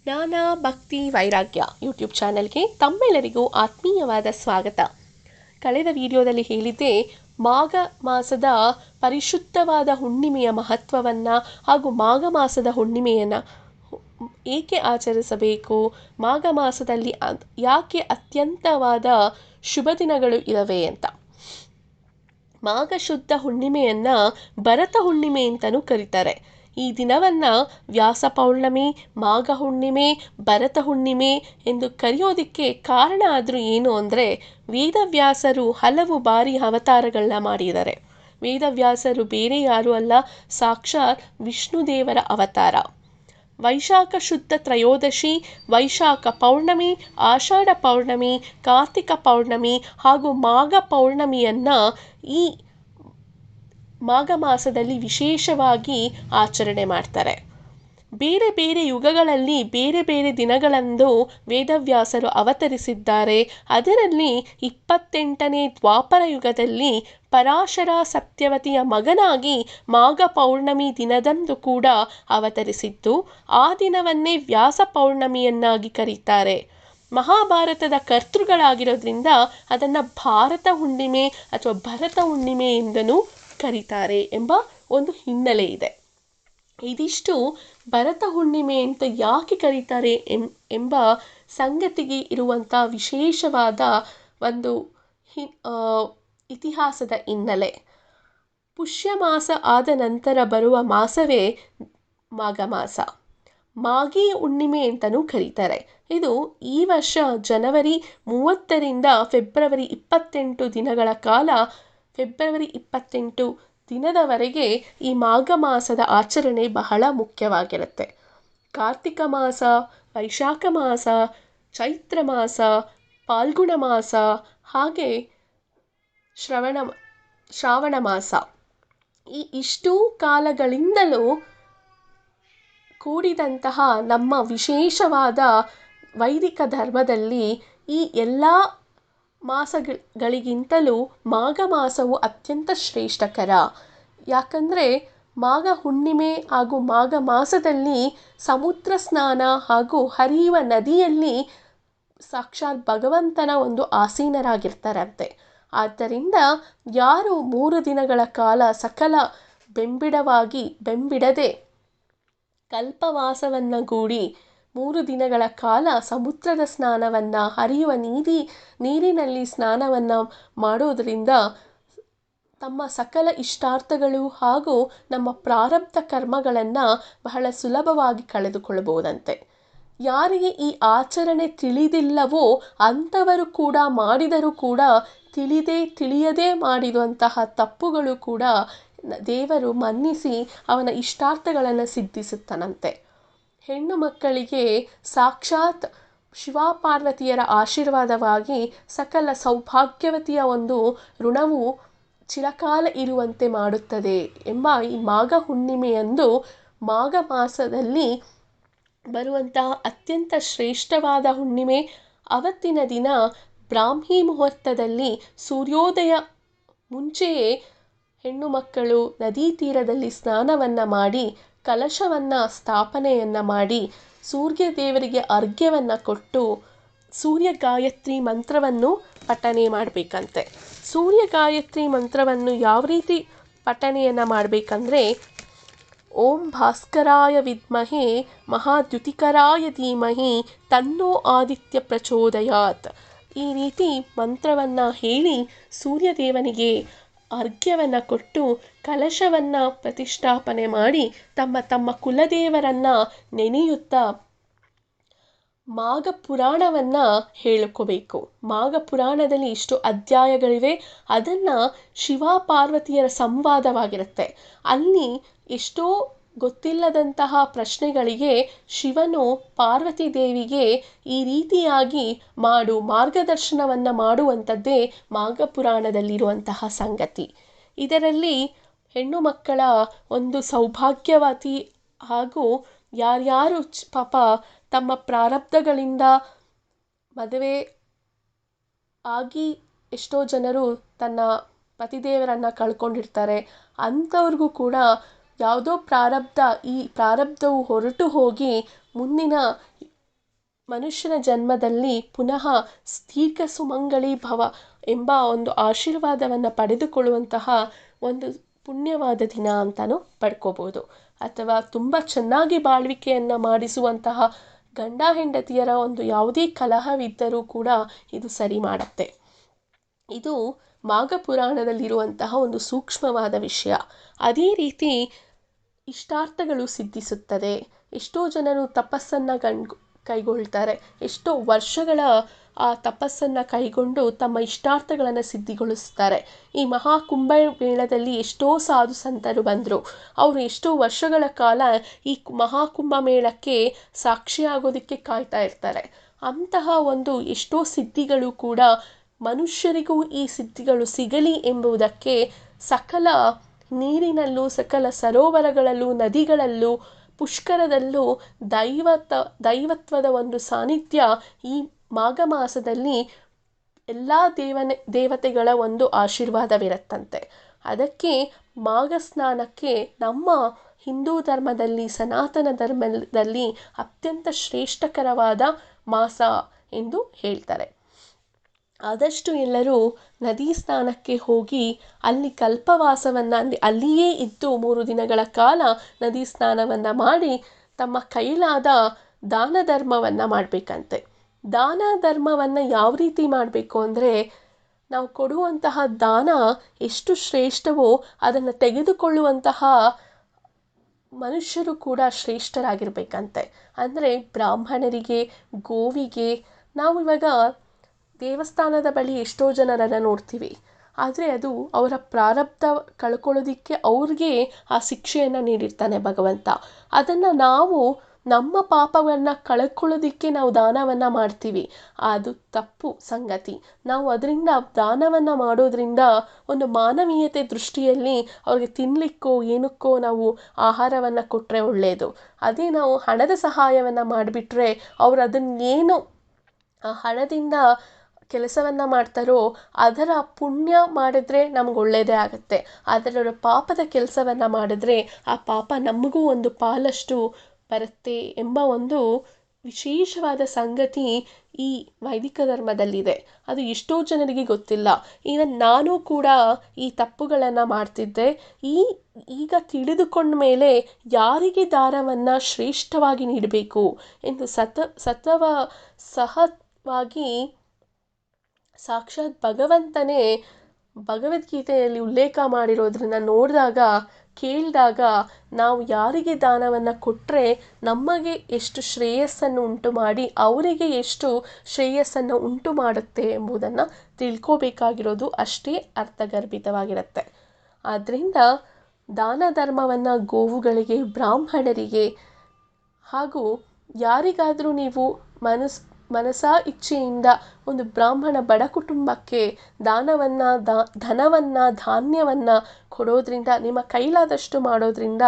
ಜ್ಞಾನ ಭಕ್ತಿ ವೈರಾಗ್ಯ ಯೂಟ್ಯೂಬ್ ಚಾನಲ್ಗೆ ತಮ್ಮೆಲ್ಲರಿಗೂ ಆತ್ಮೀಯವಾದ ಸ್ವಾಗತ. ಕಳೆದ ವಿಡಿಯೋದಲ್ಲಿ ಹೇಳಿದ್ದೆ ಮಾಘ ಮಾಸದ ಪರಿಶುದ್ಧವಾದ ಹುಣ್ಣಿಮೆಯ ಮಹತ್ವವನ್ನು ಹಾಗೂ ಮಾಘ ಮಾಸದ ಹುಣ್ಣಿಮೆಯನ್ನು ಏಕೆ ಆಚರಿಸಬೇಕು, ಮಾಘ ಮಾಸದಲ್ಲಿ ಯಾಕೆ ಅತ್ಯಂತವಾದ ಶುಭ ದಿನಗಳು ಇವೆ ಅಂತ. ಮಾಘ ಶುದ್ಧ ಹುಣ್ಣಿಮೆಯನ್ನು ಭರತ ಹುಣ್ಣಿಮೆ ಅಂತಲೂ ಕರೀತಾರೆ. ಈ ದಿನವನ್ನು ವ್ಯಾಸ ಪೌರ್ಣಮಿ, ಮಾಘ ಹುಣ್ಣಿಮೆ, ಭರತ ಹುಣ್ಣಿಮೆ ಎಂದು ಕರೆಯೋದಕ್ಕೆ ಕಾರಣ ಆದರೂ ಏನು ಅಂದರೆ, ವೇದವ್ಯಾಸರು ಹಲವು ಬಾರಿ ಅವತಾರಗಳನ್ನ ಮಾಡಿದ್ದಾರೆ. ವೇದವ್ಯಾಸರು ಬೇರೆ ಯಾರೂ ಅಲ್ಲ, ಸಾಕ್ಷಾತ್ ವಿಷ್ಣುದೇವರ ಅವತಾರ. ವೈಶಾಖ ಶುದ್ಧ ತ್ರಯೋದಶಿ, ವೈಶಾಖ ಪೌರ್ಣಮಿ, ಆಷಾಢ ಪೌರ್ಣಮಿ, ಕಾರ್ತಿಕ ಪೌರ್ಣಮಿ ಹಾಗೂ ಮಾಘ ಪೌರ್ಣಮಿಯನ್ನು ಈ ಮಾಘ ಮಾಸದಲ್ಲಿ ವಿಶೇಷವಾಗಿ ಆಚರಣೆ ಮಾಡ್ತಾರೆ. ಬೇರೆ ಬೇರೆ ಯುಗಗಳಲ್ಲಿ ಬೇರೆ ಬೇರೆ ದಿನಗಳಂದು ವೇದವ್ಯಾಸರು ಅವತರಿಸಿದ್ದಾರೆ. ಅದರಲ್ಲಿ 28ನೇ ದ್ವಾಪರ ಯುಗದಲ್ಲಿ ಪರಾಶರ ಸತ್ಯವತಿಯ ಮಗನಾಗಿ ಮಾಘ ಪೌರ್ಣಮಿ ದಿನದಂದು ಕೂಡ ಅವತರಿಸಿದ್ದು, ಆ ದಿನವನ್ನೇ ವ್ಯಾಸ ಪೌರ್ಣಮಿಯನ್ನಾಗಿ ಕರೀತಾರೆ. ಮಹಾಭಾರತದ ಕರ್ತೃಗಳಾಗಿರೋದ್ರಿಂದ ಅದನ್ನು ಭಾರತ ಹುಣ್ಣಿಮೆ ಅಥವಾ ಭರತ ಹುಣ್ಣಿಮೆ ಎಂದೂ ಕರೀತಾರೆ ಎಂಬ ಒಂದು ಹಿನ್ನೆಲೆ ಇದೆ. ಇದಿಷ್ಟು ಭರತ ಹುಣ್ಣಿಮೆ ಅಂತ ಯಾಕೆ ಕರೀತಾರೆ ಎಂಬ ಸಂಗತಿಗೆ ಇರುವಂಥ ವಿಶೇಷವಾದ ಒಂದು ಇತಿಹಾಸದ ಹಿನ್ನೆಲೆ. ಪುಷ್ಯ ಮಾಸ ಆದ ನಂತರ ಬರುವ ಮಾಸವೇ ಮಾಘ ಮಾಸ. ಮಾಘಿ ಹುಣ್ಣಿಮೆ ಅಂತಲೂ ಕರೀತಾರೆ. ಇದು ಈ ವರ್ಷ ಜನವರಿ 30ರಿಂದ ಫೆಬ್ರವರಿ 28 ದಿನಗಳ ಕಾಲ, ಫೆಬ್ರವರಿ 28 ದಿನದವರೆಗೆ ಈ ಮಾಘ ಮಾಸದ ಆಚರಣೆ ಬಹಳ ಮುಖ್ಯವಾಗಿರುತ್ತೆ. ಕಾರ್ತಿಕ ಮಾಸ, ವೈಶಾಖ ಮಾಸ, ಚೈತ್ರ ಮಾಸ, ಫಾಲ್ಗುಣ ಮಾಸ ಹಾಗೆ ಶ್ರಾವಣ ಮಾಸ, ಈ ಇಷ್ಟೂ ಕಾಲಗಳಿಂದಲೂ ಕೂಡಿದಂತಹ ನಮ್ಮ ವಿಶೇಷವಾದ ವೈದಿಕ ಧರ್ಮದಲ್ಲಿ ಈ ಎಲ್ಲ ಮಾಸಗಳಿಗಿಂತಲೂ ಮಾಘ ಮಾಸವು ಅತ್ಯಂತ ಶ್ರೇಷ್ಠಕರ. ಯಾಕಂದರೆ ಮಾಘ ಹುಣ್ಣಿಮೆ ಹಾಗೂ ಮಾಘ ಮಾಸದಲ್ಲಿ ಸಮುದ್ರ ಸ್ನಾನ ಹಾಗೂ ಹರಿಯುವ ನದಿಯಲ್ಲಿ ಸಾಕ್ಷಾತ್ ಭಗವಂತನ ಒಂದು ಆಸೀನರಾಗಿರ್ತಾರಂತೆ. ಆದ್ದರಿಂದ ಯಾರು 3 ದಿನಗಳ ಕಾಲ ಸಕಲ ಬೆಂಬಿಡದೆ ಕಲ್ಪವಾಸವನ್ನು ಗೂಡಿ 3 ದಿನಗಳ ಕಾಲ ಸಮುದ್ರದ ಸ್ನಾನವನ್ನು, ಹರಿಯುವ ನೀರಿನಲ್ಲಿ ಸ್ನಾನವನ್ನು ಮಾಡೋದರಿಂದ ತಮ್ಮ ಸಕಲ ಇಷ್ಟಾರ್ಥಗಳು ಹಾಗೂ ನಮ್ಮ ಪ್ರಾರಬ್ಧ ಕರ್ಮಗಳನ್ನು ಬಹಳ ಸುಲಭವಾಗಿ ಕಳೆದುಕೊಳ್ಳಬಹುದಂತೆ. ಯಾರಿಗೆ ಈ ಆಚರಣೆ ತಿಳಿದಿಲ್ಲವೋ ಅಂಥವರು ಕೂಡ ಮಾಡಿದರೂ ಕೂಡ ತಿಳಿಯದೇ ಮಾಡಿದಂತಹ ತಪ್ಪುಗಳು ಕೂಡ ದೇವರು ಮನ್ನಿಸಿ ಅವನ ಇಷ್ಟಾರ್ಥಗಳನ್ನು ಸಿದ್ಧಿಸುತ್ತಾನಂತೆ. ಹೆಣ್ಣು ಮಕ್ಕಳಿಗೆ ಸಾಕ್ಷಾತ್ ಶಿವಪಾರ್ವತಿಯರ ಆಶೀರ್ವಾದವಾಗಿ ಸಕಲ ಸೌಭಾಗ್ಯವತಿಯ ಒಂದು ಋಣವು ಚಿರಕಾಲ ಇರುವಂತೆ ಮಾಡುತ್ತದೆ ಎಂಬ ಈ ಮಾಘ ಹುಣ್ಣಿಮೆಯಂದು ಮಾಘ ಮಾಸದಲ್ಲಿ ಬರುವಂತಹ ಅತ್ಯಂತ ಶ್ರೇಷ್ಠವಾದ ಹುಣ್ಣಿಮೆ. ಅವತ್ತಿನ ದಿನ ಬ್ರಾಹ್ಮಿ ಮುಹೂರ್ತದಲ್ಲಿ ಸೂರ್ಯೋದಯ ಮುಂಚೆಯೇ ಹೆಣ್ಣು ಮಕ್ಕಳು ನದಿ ತೀರದಲ್ಲಿ ಸ್ನಾನವನ್ನು ಮಾಡಿ ಕಲಶವನ್ನು ಸ್ಥಾಪನೆಯನ್ನು ಮಾಡಿ ಸೂರ್ಯ ದೇವರಿಗೆ ಅರ್ಘ್ಯವನ್ನು ಕೊಟ್ಟು ಸೂರ್ಯ ಗಾಯತ್ರಿ ಮಂತ್ರವನ್ನು ಪಠನೆ ಮಾಡಬೇಕಂತೆ. ಸೂರ್ಯ ಗಾಯತ್ರಿ ಮಂತ್ರವನ್ನು ಯಾವ ರೀತಿ ಪಠನೆಯನ್ನು ಮಾಡಬೇಕಂದ್ರೆ, ಓಂ ಭಾಸ್ಕರಾಯ ವಿದ್ಮಹೆ ಮಹಾದ್ಯುತಿಕರಾಯ ಧೀಮಹಿ ತನ್ನೋ ಆದಿತ್ಯ ಪ್ರಚೋದಯಾತ್. ಈ ರೀತಿ ಮಂತ್ರವನ್ನು ಹೇಳಿ ಸೂರ್ಯದೇವನಿಗೆ ಅರ್ಘ್ಯವನ್ನು ಕೊಟ್ಟು ಕಲಶವನ್ನು ಪ್ರತಿಷ್ಠಾಪನೆ ಮಾಡಿ ತಮ್ಮ ಕುಲದೇವರನ್ನು ನೆನೆಯುತ್ತಾ ಮಾಘ ಪುರಾಣವನ್ನು ಹೇಳ್ಕೋಬೇಕು. ಮಾಘ ಪುರಾಣದಲ್ಲಿ ಇಷ್ಟು ಅಧ್ಯಾಯಗಳಿವೆ. ಅದನ್ನು ಶಿವ ಪಾರ್ವತಿಯರ ಸಂವಾದವಾಗಿರುತ್ತೆ. ಅಲ್ಲಿ ಎಷ್ಟೋ ಗೊತ್ತಿಲ್ಲದಂತಹ ಪ್ರಶ್ನೆಗಳಿಗೆ ಶಿವನು ಪಾರ್ವತಿ ದೇವಿಗೆ ಈ ರೀತಿಯಾಗಿ ಮಾರ್ಗದರ್ಶನವನ್ನು ಮಾಡುವಂಥದ್ದೇ ಮಾಘ ಪುರಾಣದಲ್ಲಿರುವಂತಹ ಸಂಗತಿ. ಇದರಲ್ಲಿ ಹೆಣ್ಣು ಮಕ್ಕಳ ಒಂದು ಸೌಭಾಗ್ಯವತಿ ಹಾಗೂ ಯಾರ್ಯಾರು ಪಾಪ ತಮ್ಮ ಪ್ರಾರಬ್ಧಗಳಿಂದ ಮದುವೆ ಆಗಿ ಎಷ್ಟೋ ಜನರು ತನ್ನ ಪತಿದೇವರನ್ನು ಕಳ್ಕೊಂಡಿರ್ತಾರೆ. ಅಂಥವ್ರಿಗೂ ಕೂಡ ಯಾವುದೋ ಈ ಪ್ರಾರಬ್ಧವು ಹೊರಟು ಹೋಗಿ ಮುಂದಿನ ಮನುಷ್ಯನ ಜನ್ಮದಲ್ಲಿ ಪುನಃ ದೀರ್ಘ ಸುಮಂಗಲಿ ಭವ ಎಂಬ ಒಂದು ಆಶೀರ್ವಾದವನ್ನು ಪಡೆದುಕೊಳ್ಳುವಂತಹ ಒಂದು ಪುಣ್ಯವಾದ ದಿನ ಅಂತಲೂ ಪಡ್ಕೋಬೋದು. ಅಥವಾ ತುಂಬ ಚೆನ್ನಾಗಿ ಬಾಳ್ವಿಕೆಯನ್ನು ಮಾಡಿಸುವಂತಹ ಗಂಡ ಹೆಂಡತಿಯರ ಒಂದು ಯಾವುದೇ ಕಲಹವಿದ್ದರೂ ಕೂಡ ಇದು ಸರಿ ಮಾಡುತ್ತೆ. ಇದು ಮಾಘ ಪುರಾಣದಲ್ಲಿರುವಂತಹ ಒಂದು ಸೂಕ್ಷ್ಮವಾದ ವಿಷಯ. ಅದೇ ರೀತಿ ಇಷ್ಟಾರ್ಥಗಳು ಸಿದ್ಧಿಸುತ್ತದೆ. ಎಷ್ಟೋ ಜನರು ತಪಸ್ಸನ್ನು ಕೈಗೊಳ್ತಾರೆ. ಎಷ್ಟೋ ವರ್ಷಗಳ ಆ ತಪಸ್ಸನ್ನು ಕೈಗೊಂಡು ತಮ್ಮ ಇಷ್ಟಾರ್ಥಗಳನ್ನು ಸಿದ್ಧಿಗೊಳಿಸ್ತಾರೆ. ಈ ಮಹಾಕುಂಭಮೇಳದಲ್ಲಿ ಎಷ್ಟೋ ಸಾಧು ಸಂತರು ಬಂದರು. ಅವರು ಎಷ್ಟೋ ವರ್ಷಗಳ ಕಾಲ ಈ ಮಹಾಕುಂಭಮೇಳಕ್ಕೆ ಸಾಕ್ಷಿಯಾಗೋದಕ್ಕೆ ಕಾಯ್ತಾ ಇರ್ತಾರೆ. ಅಂತಹ ಒಂದು ಎಷ್ಟೋ ಸಿದ್ಧಿಗಳು ಕೂಡ ಮನುಷ್ಯರಿಗೂ ಈ ಸಿದ್ಧಿಗಳು ಸಿಗಲಿ ಎಂಬುದಕ್ಕೆ ಸಕಲ ನೀರಿನಲ್ಲೂ, ಸಕಲ ಸರೋವರಗಳಲ್ಲೂ, ನದಿಗಳಲ್ಲೂ, ಪುಷ್ಕರದಲ್ಲೂ ದೈವತ್ವದ ಒಂದು ಸಾನ್ನಿಧ್ಯ ಈ ಮಾಘ ಮಾಸದಲ್ಲಿ ಎಲ್ಲ ದೇವತೆಗಳ ಒಂದು ಆಶೀರ್ವಾದವಿರುತ್ತಂತೆ. ಅದಕ್ಕೆ ಮಾಘ ಸ್ನಾನಕ್ಕೆ ನಮ್ಮ ಹಿಂದೂ ಧರ್ಮದಲ್ಲಿ, ಸನಾತನ ಧರ್ಮದಲ್ಲಿ ಅತ್ಯಂತ ಶ್ರೇಷ್ಠಕರವಾದ ಮಾಸ ಎಂದು ಹೇಳ್ತಾರೆ. ಆದಷ್ಟು ಎಲ್ಲರೂ ನದಿ ಸ್ನಾನಕ್ಕೆ ಹೋಗಿ ಅಲ್ಲಿ ಕಲ್ಪವಾಸವನ್ನು ಅಲ್ಲಿಯೇ ಇದ್ದು 3 ದಿನಗಳ ಕಾಲ ನದಿ ಸ್ನಾನವನ್ನು ಮಾಡಿ ತಮ್ಮ ಕೈಲಾದ ದಾನ ಧರ್ಮವನ್ನು ಮಾಡಬೇಕಂತೆ. ದಾನ ಧರ್ಮವನ್ನು ಯಾವ ರೀತಿ ಮಾಡಬೇಕು ಅಂದರೆ, ನಾವು ಕೊಡುವಂತಹ ದಾನ ಎಷ್ಟು ಶ್ರೇಷ್ಠವೋ ಅದನ್ನು ತೆಗೆದುಕೊಳ್ಳುವಂತಹ ಮನುಷ್ಯರು ಕೂಡ ಶ್ರೇಷ್ಠರಾಗಿರ್ಬೇಕಂತೆ. ಅಂದರೆ ಬ್ರಾಹ್ಮಣರಿಗೆ, ಗೋವಿಗೆ, ನಾವು ಇವಾಗ ದೇವಸ್ಥಾನದ ಬಳಿ ಎಷ್ಟೋ ಜನರನ್ನು ನೋಡ್ತೀವಿ. ಆದರೆ ಅದು ಅವರ ಪ್ರಾರಬ್ಧ ಕಳ್ಕೊಳ್ಳೋದಕ್ಕೆ ಅವ್ರಿಗೆ ಆ ಶಿಕ್ಷೆಯನ್ನು ನೀಡಿರ್ತಾನೆ ಭಗವಂತ. ಅದನ್ನು ನಾವು ನಮ್ಮ ಪಾಪವನ್ನು ಕಳ್ಕೊಳ್ಳೋದಕ್ಕೆ ನಾವು ದಾನವನ್ನು ಮಾಡ್ತೀವಿ. ಅದು ತಪ್ಪು ಸಂಗತಿ. ನಾವು ಅದರಿಂದ ದಾನವನ್ನು ಮಾಡೋದ್ರಿಂದ ಒಂದು ಮಾನವೀಯತೆ ದೃಷ್ಟಿಯಲ್ಲಿ ಅವ್ರಿಗೆ ತಿನ್ನಲಿಕ್ಕೋ ಏನಕ್ಕೋ ನಾವು ಆಹಾರವನ್ನು ಕೊಟ್ಟರೆ ಒಳ್ಳೆಯದು. ಅದೇ ನಾವು ಹಣದ ಸಹಾಯವನ್ನು ಮಾಡಿಬಿಟ್ರೆ ಅವರು ಅದನ್ನೇನು ಆ ಹಣದಿಂದ ಕೆಲಸವನ್ನು ಮಾಡ್ತಾರೋ ಅದರ ಪುಣ್ಯ ಮಾಡಿದ್ರೆ ನಮ್ಗೆ ಒಳ್ಳೆಯದೇ ಆಗುತ್ತೆ. ಅದರ ಪಾಪದ ಕೆಲಸವನ್ನು ಮಾಡಿದ್ರೆ ಆ ಪಾಪ ನಮಗೂ ಒಂದು ಪಾಲಷ್ಟು ಬರುತ್ತೆ ಎಂಬ ಒಂದು ವಿಶೇಷವಾದ ಸಂಗತಿ ಈ ವೈದಿಕ ಧರ್ಮದಲ್ಲಿದೆ. ಅದು ಎಷ್ಟೋ ಜನರಿಗೆ ಗೊತ್ತಿಲ್ಲ. ನಾನು ಕೂಡ ಈ ತಪ್ಪುಗಳನ್ನು ಮಾಡ್ತಿದ್ದೆ. ಈಗ ತಿಳಿದುಕೊಂಡ ಮೇಲೆ ಯಾರಿಗೆ ದಾನವನ್ನು ಶ್ರೇಷ್ಠವಾಗಿ ನೀಡಬೇಕು ಎಂದು ಸಹವಾಗಿ ಸಾಕ್ಷಾತ್ ಭಗವಂತನೇ ಭಗವದ್ಗೀತೆಯಲ್ಲಿ ಉಲ್ಲೇಖ ಮಾಡಿರೋದ್ರನ್ನ ನೋಡಿದಾಗ, ಕೇಳಿದಾಗ ನಾವು ಯಾರಿಗೆ ದಾನವನ್ನು ಕೊಟ್ಟರೆ ನಮಗೆ ಎಷ್ಟು ಶ್ರೇಯಸ್ಸನ್ನು ಉಂಟು ಮಾಡಿ ಅವರಿಗೆ ಎಷ್ಟು ಶ್ರೇಯಸ್ಸನ್ನು ಉಂಟು ಮಾಡುತ್ತೆ ಎಂಬುದನ್ನು ತಿಳ್ಕೋಬೇಕಾಗಿರೋದು ಅಷ್ಟೇ ಅರ್ಥಗರ್ಭಿತವಾಗಿರುತ್ತೆ. ಆದ್ದರಿಂದ ದಾನ ಧರ್ಮವನ್ನು ಗೋವುಗಳಿಗೆ, ಬ್ರಾಹ್ಮಣರಿಗೆ ಹಾಗೂ ಯಾರಿಗಾದರೂ ನೀವು ಮನಸಾ ಇಚ್ಛೆಯಿಂದ ಒಂದು ಬ್ರಾಹ್ಮಣ ಬಡ ಕುಟುಂಬಕ್ಕೆ ದಾನವನ್ನು, ಧನವನ್ನು, ಧಾನ್ಯವನ್ನು ಕೊಡೋದ್ರಿಂದ, ನಿಮ್ಮ ಕೈಲಾದಷ್ಟು ಮಾಡೋದ್ರಿಂದ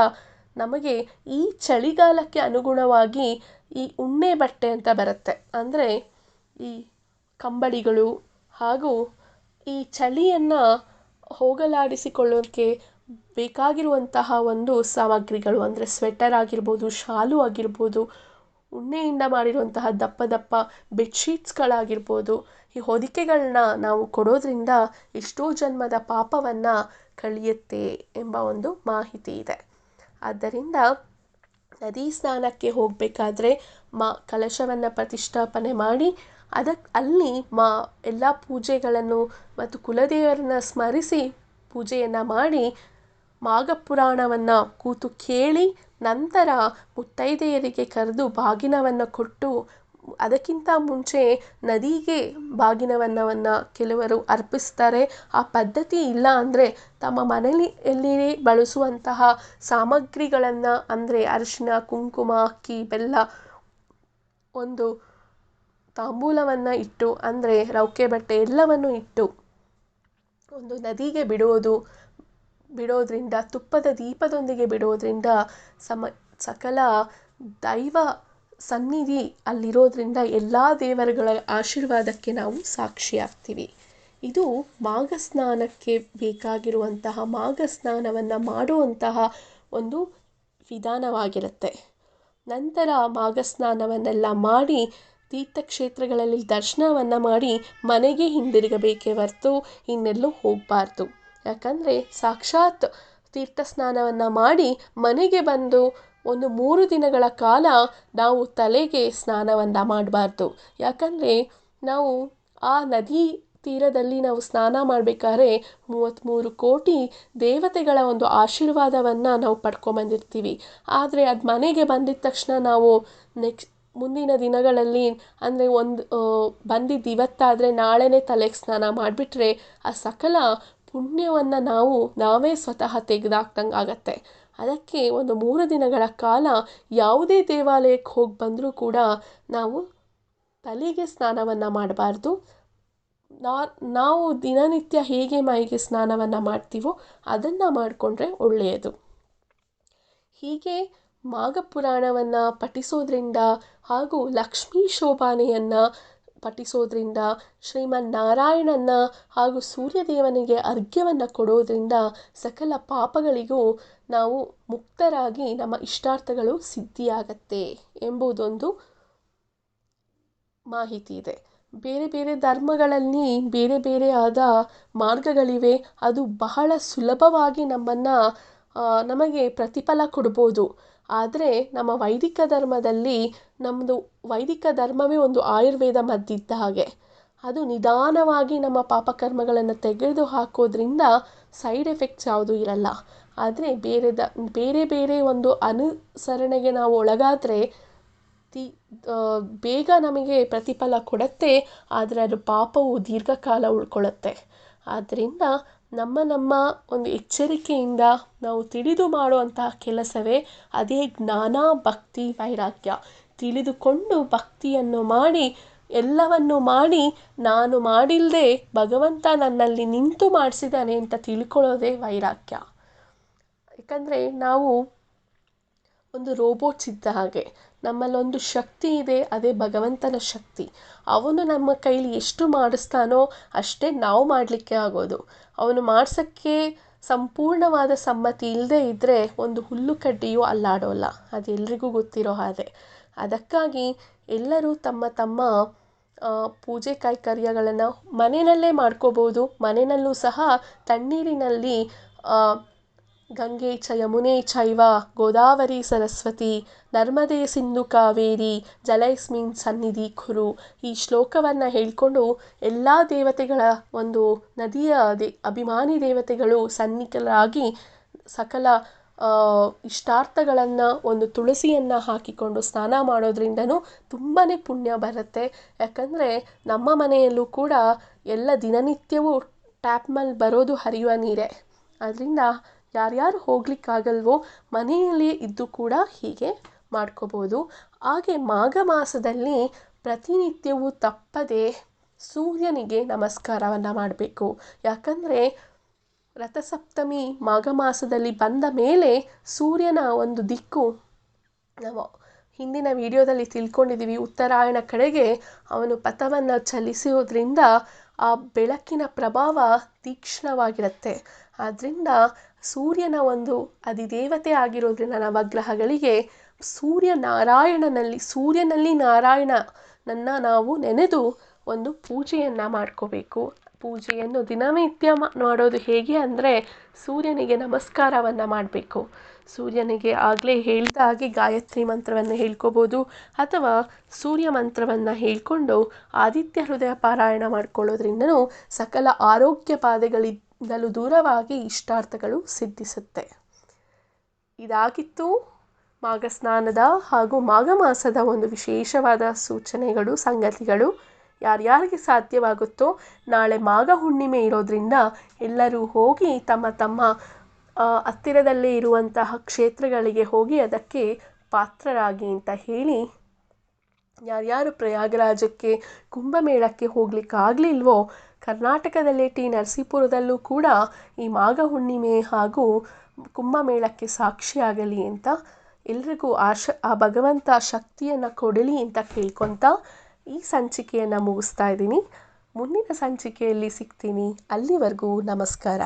ನಮಗೆ ಈ ಚಳಿಗಾಲಕ್ಕೆ ಅನುಗುಣವಾಗಿ ಈ ಉಣ್ಣೆ ಬಟ್ಟೆ ಅಂತ ಬರುತ್ತೆ. ಅಂದರೆ ಈ ಕಂಬಳಿಗಳು ಹಾಗೂ ಈ ಚಳಿಯನ್ನು ಹೋಗಲಾಡಿಸಿಕೊಳ್ಳೋಕ್ಕೆ ಬೇಕಾಗಿರುವಂತಹ ಒಂದು ಸಾಮಗ್ರಿಗಳು, ಅಂದರೆ ಸ್ವೆಟರ್ ಆಗಿರ್ಬೋದು, ಶಾಲು ಆಗಿರ್ಬೋದು, ಉಣ್ಣೆಯಿಂದ ಮಾಡಿರುವಂತಹ ದಪ್ಪ ದಪ್ಪ ಬೆಡ್ಶೀಟ್ಸ್ಗಳಾಗಿರ್ಬೋದು, ಈ ಹೊದಿಕೆಗಳನ್ನ ನಾವು ಕೊಡೋದ್ರಿಂದ ಎಷ್ಟೋ ಜನ್ಮದ ಪಾಪವನ್ನು ಕಳೆಯುತ್ತೆ ಎಂಬ ಒಂದು ಮಾಹಿತಿ ಇದೆ. ಆದ್ದರಿಂದ ನದಿ ಸ್ನಾನಕ್ಕೆ ಹೋಗಬೇಕಾದ್ರೆ ಕಲಶವನ್ನು ಪ್ರತಿಷ್ಠಾಪನೆ ಮಾಡಿ ಅಲ್ಲಿ ಎಲ್ಲ ಪೂಜೆಗಳನ್ನು ಮತ್ತು ಕುಲದೇವರನ್ನ ಸ್ಮರಿಸಿ ಪೂಜೆಯನ್ನು ಮಾಡಿ ಮಾಘ ಪುರಾಣವನ್ನು ಕೂತು ಕೇಳಿ ನಂತರ ಮುತ್ತೈದೆಯರಿಗೆ ಕರೆದು ಬಾಗಿನವನ್ನು ಕೊಟ್ಟು, ಅದಕ್ಕಿಂತ ಮುಂಚೆ ನದಿಗೆ ಬಾಗಿನವನ್ನು ಕೆಲವರು ಅರ್ಪಿಸ್ತಾರೆ. ಆ ಪದ್ಧತಿ ಇಲ್ಲ ಅಂದರೆ ತಮ್ಮ ಮನೆಯಲ್ಲಿ ಬಳಸುವಂತಹ ಸಾಮಗ್ರಿಗಳನ್ನು, ಅಂದರೆ ಅರಿಶಿನ, ಕುಂಕುಮ, ಅಕ್ಕಿ, ಬೆಲ್ಲ, ಒಂದು ತಾಂಬೂಲವನ್ನು ಇಟ್ಟು, ಅಂದರೆ ರೌಕೆ ಬಟ್ಟೆ ಎಲ್ಲವನ್ನು ಇಟ್ಟು ಒಂದು ನದಿಗೆ ಬಿಡೋದ್ರಿಂದ, ತುಪ್ಪದ ದೀಪದೊಂದಿಗೆ ಬಿಡೋದ್ರಿಂದ ಸಕಲ ದೈವ ಸನ್ನಿಧಿ ಅಲ್ಲಿರೋದ್ರಿಂದ ಎಲ್ಲ ದೇವರುಗಳ ಆಶೀರ್ವಾದಕ್ಕೆ ನಾವು ಸಾಕ್ಷಿಯಾಗ್ತೀವಿ. ಇದು ಮಾಘ ಸ್ನಾನಕ್ಕೆ ಬೇಕಾಗಿರುವಂತಹ, ಮಾಘ ಸ್ನಾನವನ್ನು ಮಾಡುವಂತಹ ಒಂದು ವಿಧಾನವಾಗಿರುತ್ತೆ. ನಂತರ ಮಾಘ ಸ್ನಾನವನ್ನೆಲ್ಲ ಮಾಡಿ ತೀರ್ಥಕ್ಷೇತ್ರಗಳಲ್ಲಿ ದರ್ಶನವನ್ನು ಮಾಡಿ ಮನೆಗೆ ಹಿಂದಿರುಗಬೇಕೇ ಹೊರತು ಇನ್ನೆಲ್ಲೂ ಹೋಗಬಾರ್ದು. ಯಾಕಂದರೆ ಸಾಕ್ಷಾತ್ ತೀರ್ಥ ಸ್ನಾನವನ್ನು ಮಾಡಿ ಮನೆಗೆ ಬಂದು ಒಂದು 3 ದಿನಗಳ ಕಾಲ ನಾವು ತಲೆಗೆ ಸ್ನಾನವನ್ನು ಮಾಡಬಾರ್ದು. ಯಾಕಂದರೆ ನಾವು ಆ ನದಿ ತೀರದಲ್ಲಿ ನಾವು ಸ್ನಾನ ಮಾಡಬೇಕಾದ್ರೆ 33 ಕೋಟಿ ದೇವತೆಗಳ ಒಂದು ಆಶೀರ್ವಾದವನ್ನು ನಾವು ಪಡ್ಕೊಂಬಂದಿರ್ತೀವಿ. ಆದರೆ ಅದು ಮನೆಗೆ ಬಂದಿದ್ದ ತಕ್ಷಣ ನಾವು ಮುಂದಿನ ದಿನಗಳಲ್ಲಿ ಅಂದರೆ ಬಂದಿದ್ದು ಇವತ್ತಾದರೆ ನಾಳೆನೇ ತಲೆಗೆ ಸ್ನಾನ ಮಾಡಿಬಿಟ್ರೆ ಆ ಸಕಲ ಪುಣ್ಯವನ್ನು ನಾವೇ ಸ್ವತಃ ತೆಗೆದಾಕ್ದಂಗೆ ಆಗತ್ತೆ. ಅದಕ್ಕೆ ಒಂದು 3 ದಿನಗಳ ಕಾಲ ಯಾವುದೇ ದೇವಾಲಯಕ್ಕೆ ಹೋಗಿ ಬಂದರೂ ಕೂಡ ನಾವು ತಲೆಗೆ ಸ್ನಾನವನ್ನು ಮಾಡಬಾರ್ದು. ನಾವು ದಿನನಿತ್ಯ ಹೇಗೆ ಮೈಗೆ ಸ್ನಾನವನ್ನು ಮಾಡ್ತೀವೋ ಅದನ್ನು ಮಾಡಿಕೊಂಡ್ರೆ ಒಳ್ಳೆಯದು. ಹೀಗೆ ಮಾಘಪುರಾಣವನ್ನು ಪಠಿಸೋದ್ರಿಂದ ಹಾಗೂ ಲಕ್ಷ್ಮೀ ಶೋಭಾನೆಯನ್ನು ಪಠಿಸೋದ್ರಿಂದ ಶ್ರೀಮನ್ನಾರಾಯಣನ ಹಾಗೂ ಸೂರ್ಯದೇವನಿಗೆ ಅರ್ಘ್ಯವನ್ನು ಕೊಡೋದ್ರಿಂದ ಸಕಲ ಪಾಪಗಳಿಗೂ ನಾವು ಮುಕ್ತರಾಗಿ ನಮ್ಮ ಇಷ್ಟಾರ್ಥಗಳು ಸಿದ್ಧಿಯಾಗತ್ತೆ ಎಂಬುದೊಂದು ಮಾಹಿತಿ ಇದೆ. ಬೇರೆ ಬೇರೆ ಧರ್ಮಗಳಲ್ಲಿ ಬೇರೆ ಬೇರೆ ಆದ ಮಾರ್ಗಗಳಿವೆ. ಅದು ಬಹಳ ಸುಲಭವಾಗಿ ನಮಗೆ ಪ್ರತಿಫಲ ಕೊಡ್ಬೋದು. ಆದರೆ ನಮ್ಮ ವೈದಿಕ ಧರ್ಮದಲ್ಲಿ ನಮ್ಮದು ವೈದಿಕ ಧರ್ಮವೇ ಒಂದು ಆಯುರ್ವೇದ ಮದ್ದಿದ್ದ ಹಾಗೆ. ಅದು ನಿಧಾನವಾಗಿ ನಮ್ಮ ಪಾಪಕರ್ಮಗಳನ್ನು ತೆಗೆದು ಹಾಕೋದ್ರಿಂದ ಸೈಡ್ ಎಫೆಕ್ಟ್ಸ್ ಯಾವುದೂ ಇರಲ್ಲ. ಆದರೆ ಬೇರೆ ಬೇರೆ ಒಂದು ಅನುಸರಣೆಗೆ ನಾವು ಒಳಗಾದರೆ ಬೇಗ ನಮಗೆ ಪ್ರತಿಫಲ ಕೊಡುತ್ತೆ. ಆದರೆ ಅದು ಪಾಪವು ದೀರ್ಘಕಾಲ ಉಳ್ಕೊಳ್ಳುತ್ತೆ. ಆದ್ದರಿಂದ ನಮ್ಮ ಒಂದು ಎಚ್ಚರಿಕೆಯಿಂದ ನಾವು ತಿಳಿದು ಮಾಡುವಂತಹ ಕೆಲಸವೇ ಅದೇ ಜ್ಞಾನ, ಭಕ್ತಿ, ವೈರಾಗ್ಯ. ತಿಳಿದುಕೊಂಡು ಭಕ್ತಿಯನ್ನು ಮಾಡಿ ಎಲ್ಲವನ್ನು ಮಾಡಿ ನಾನು ಮಾಡಿಲ್ಲದೆ ಭಗವಂತ ನನ್ನಲ್ಲಿ ನಿಂತು ಮಾಡಿಸಿದ್ದಾನೆ ಅಂತ ತಿಳ್ಕೊಳ್ಳೋದೇ ವೈರಾಗ್ಯ. ಯಾಕಂದರೆ ನಾವು ಒಂದು ರೋಬೋಟ್ಸ್ ಇದ್ದ ಹಾಗೆ. ನಮ್ಮಲ್ಲೊಂದು ಶಕ್ತಿ ಇದೆ, ಅದೇ ಭಗವಂತನ ಶಕ್ತಿ. ಅವನು ನಮ್ಮ ಕೈಲಿ ಎಷ್ಟು ಮಾಡಿಸ್ತಾನೋ ಅಷ್ಟೇ ನಾವು ಮಾಡಲಿಕ್ಕೆ ಆಗೋದು. ಅವನು ಮಾಡ್ಸೋಕ್ಕೆ ಸಂಪೂರ್ಣವಾದ ಸಮ್ಮತಿ ಇಲ್ಲದೆ ಇದ್ದರೆ ಒಂದು ಹುಲ್ಲು ಕಡ್ಡಿಯೂ ಅಲ್ಲಾಡೋಲ್ಲ. ಅದು ಎಲ್ರಿಗೂ ಗೊತ್ತಿರೋ ಹಾಗೆ. ಅದಕ್ಕಾಗಿ ಎಲ್ಲರೂ ತಮ್ಮ ಪೂಜೆ ಕೈಕರ್ಯಗಳನ್ನು ಮನೆಯಲ್ಲೇ ಮಾಡ್ಕೋಬೋದು. ಮನೆಯಲ್ಲೂ ಸಹ ತಣ್ಣೀರಿನಲ್ಲಿ ಗಂಗೆ ಚ ಯಮುನೆ ಚೈವ ಗೋದಾವರಿ ಸರಸ್ವತಿ ನರ್ಮದೆ ಸಿಂಧು ಕಾವೇರಿ ಜಲೈಸ್ಮಿನ್ ಸನ್ನಿಧಿ ಕುರು ಈ ಶ್ಲೋಕವನ್ನು ಹೇಳಿಕೊಂಡು ಎಲ್ಲ ದೇವತೆಗಳ ಒಂದು ನದಿಯ ಅಭಿಮಾನಿ ದೇವತೆಗಳು ಸನ್ನಿಹಿತರಾಗಿ ಸಕಲ ಇಷ್ಟಾರ್ಥಗಳನ್ನು ಒಂದು ತುಳಸಿಯನ್ನು ಹಾಕಿಕೊಂಡು ಸ್ನಾನ ಮಾಡೋದ್ರಿಂದನೂ ತುಂಬಾ ಪುಣ್ಯ ಬರುತ್ತೆ. ಯಾಕಂದರೆ ನಮ್ಮ ಮನೆಯಲ್ಲೂ ಕೂಡ ಎಲ್ಲ ದಿನನಿತ್ಯವೂ ಟ್ಯಾಪ್ ಮೇಲೆ ಬರೋದು ಹರಿಯುವ ನೀರೇ. ಅದರಿಂದ ಯಾರ್ಯಾರು ಹೋಗ್ಲಿಕ್ಕಾಗಲ್ವೋ ಮನೆಯಲ್ಲಿ ಇದ್ದು ಕೂಡ ಹೀಗೆ ಮಾಡ್ಕೋಬೋದು. ಹಾಗೆ ಮಾಘ ಮಾಸದಲ್ಲಿ ಪ್ರತಿನಿತ್ಯವೂ ತಪ್ಪದೆ ಸೂರ್ಯನಿಗೆ ನಮಸ್ಕಾರವನ್ನು ಮಾಡಬೇಕು. ಯಾಕಂದರೆ ರಥಸಪ್ತಮಿ ಮಾಘ ಮಾಸದಲ್ಲಿ ಬಂದ ಮೇಲೆ ಸೂರ್ಯನ ಒಂದು ದಿಕ್ಕು ನಾವು ಹಿಂದಿನ ವಿಡಿಯೋದಲ್ಲಿ ತಿಳ್ಕೊಂಡಿದ್ದೀವಿ. ಉತ್ತರಾಯಣ ಕಡೆಗೆ ಅವನು ಪಥವನ್ನು ಚಲಿಸೋದ್ರಿಂದ ಆ ಬೆಳಕಿನ ಪ್ರಭಾವ ತೀಕ್ಷ್ಣವಾಗಿರುತ್ತೆ. ಆದ್ದರಿಂದ ಸೂರ್ಯನ ಒಂದು ಅಧಿದೇವತೆ ಆಗಿರೋದ್ರಿಂದ ನವಗ್ರಹಗಳಿಗೆ ಸೂರ್ಯನಲ್ಲಿ ನಾರಾಯಣನನ್ನು ನಾವು ನೆನೆದು ಒಂದು ಪೂಜೆಯನ್ನು ಮಾಡ್ಕೋಬೇಕು. ಪೂಜೆಯನ್ನು ದಿನನಿತ್ಯ ಮಾಡೋದು ಹೇಗೆ ಅಂದರೆ ಸೂರ್ಯನಿಗೆ ನಮಸ್ಕಾರವನ್ನು ಮಾಡಬೇಕು. ಸೂರ್ಯನಿಗೆ ಆಗಲೇ ಹೇಳಿದ ಹಾಗೆ ಗಾಯತ್ರಿ ಮಂತ್ರವನ್ನು ಹೇಳ್ಕೋಬೋದು, ಅಥವಾ ಸೂರ್ಯ ಮಂತ್ರವನ್ನು ಹೇಳಿಕೊಂಡು ಆದಿತ್ಯ ಹೃದಯ ಪಾರಾಯಣ ಮಾಡ್ಕೊಳ್ಳೋದ್ರಿಂದನೂ ಸಕಲ ಆರೋಗ್ಯ ಬಾಧೆಗಳಿಂದಲೂ ದೂರವಾಗಿ ಇಷ್ಟಾರ್ಥಗಳು ಸಿದ್ಧಿಸುತ್ತೆ. ಇದಾಗಿತ್ತು ಮಾಘ ಸ್ನಾನದ ಹಾಗೂ ಮಾಘ ಮಾಸದ ಒಂದು ವಿಶೇಷವಾದ ಸೂಚನೆಗಳು, ಸಂಗತಿಗಳು. ಯಾರ್ಯಾರಿಗೆ ಸಾಧ್ಯವಾಗುತ್ತೋ ನಾಳೆ ಮಾಘ ಹುಣ್ಣಿಮೆ ಇರೋದ್ರಿಂದ ಎಲ್ಲರೂ ಹೋಗಿ ತಮ್ಮ ಹತ್ತಿರದಲ್ಲೇ ಇರುವಂತಹ ಕ್ಷೇತ್ರಗಳಿಗೆ ಹೋಗಿ ಅದಕ್ಕೆ ಪಾತ್ರರಾಗಿ ಅಂತ ಹೇಳಿ, ಯಾರ್ಯಾರು ಪ್ರಯಾಗರಾಜಕ್ಕೆ ಕುಂಭಮೇಳಕ್ಕೆ ಹೋಗ್ಲಿಕ್ಕಾಗಲಿಲ್ವೋ ಕರ್ನಾಟಕದಲ್ಲೇ ನರಸೀಪುರದಲ್ಲೂ ಕೂಡ ಈ ಮಾಘ ಹುಣ್ಣಿಮೆ ಹಾಗೂ ಕುಂಭಮೇಳಕ್ಕೆ ಸಾಕ್ಷಿಯಾಗಲಿ ಅಂತ ಎಲ್ರಿಗೂ ಆ ಭಗವಂತ ಶಕ್ತಿಯನ್ನು ಕೊಡಲಿ ಅಂತ ಕೇಳ್ಕೊತಾ ಈ ಸಂಚಿಕೆಯನ್ನು ಮುಗಿಸ್ತಾ ಇದ್ದೀನಿ. ಮುಂದಿನ ಸಂಚಿಕೆಯಲ್ಲಿ ಸಿಗ್ತೀನಿ. ಅಲ್ಲಿವರೆಗೂ ನಮಸ್ಕಾರ.